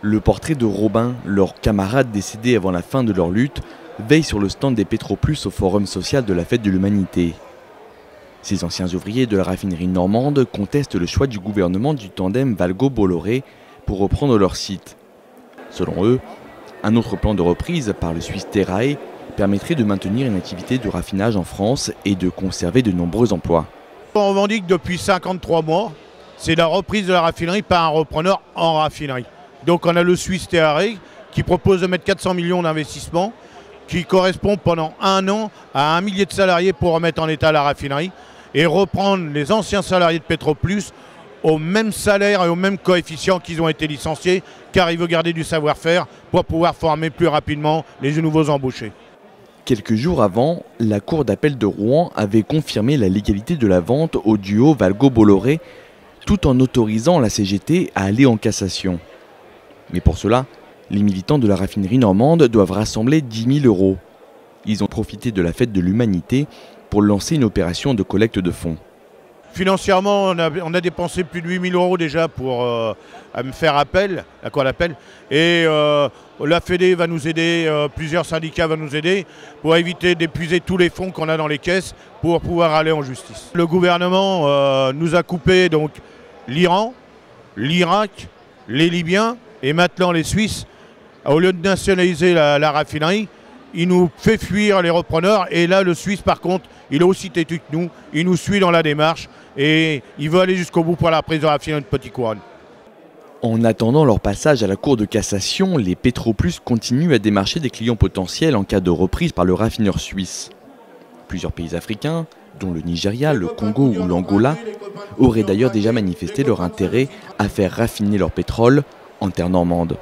Le portrait de Robin, leur camarade décédé avant la fin de leur lutte, veille sur le stand des Petroplus au Forum social de la Fête de l'Humanité. Ces anciens ouvriers de la raffinerie normande contestent le choix du gouvernement du tandem Valgo-Bolloré pour reprendre leur site. Selon eux, un autre plan de reprise par le Suisse Terrae permettrait de maintenir une activité de raffinage en France et de conserver de nombreux emplois. On revendique depuis 53 mois, c'est la reprise de la raffinerie par un repreneur en raffinerie. Donc on a le Suisse Terrae qui propose de mettre 400 millions d'investissements, qui correspond pendant un an à 1 millier de salariés pour remettre en état la raffinerie et reprendre les anciens salariés de Petroplus au même salaire et au même coefficient qu'ils ont été licenciés, car il veut garder du savoir-faire pour pouvoir former plus rapidement les nouveaux embauchés. Quelques jours avant, la Cour d'appel de Rouen avait confirmé la légalité de la vente au duo Valgo-Bolloré, tout en autorisant la CGT à aller en cassation. Mais pour cela, les militants de la raffinerie normande doivent rassembler 10 000 €. Ils ont profité de la Fête de l'Humanité pour lancer une opération de collecte de fonds. Financièrement, on a dépensé plus de 8 000 € déjà pour me faire appel, la Cour d'appel. Et la Fédé va nous aider, plusieurs syndicats vont nous aider pour éviter d'épuiser tous les fonds qu'on a dans les caisses pour pouvoir aller en justice. Le gouvernement nous a coupé donc l'Iran, l'Irak, les Libyens et maintenant les Suisses. Au lieu de nationaliser la raffinerie, il nous fait fuir les repreneurs. Et là, le Suisse, par contre, il est aussi têtu que nous. Il nous suit dans la démarche et il veut aller jusqu'au bout pour la prise de raffinerie de Petit-Couronne. En attendant leur passage à la Cour de cassation, les Petroplus continuent à démarcher des clients potentiels en cas de reprise par le raffineur suisse. Plusieurs pays africains, dont le Nigeria, le Congo ou l'Angola, auraient d'ailleurs déjà manifesté leur intérêt à faire raffiner leur pétrole en terre normande.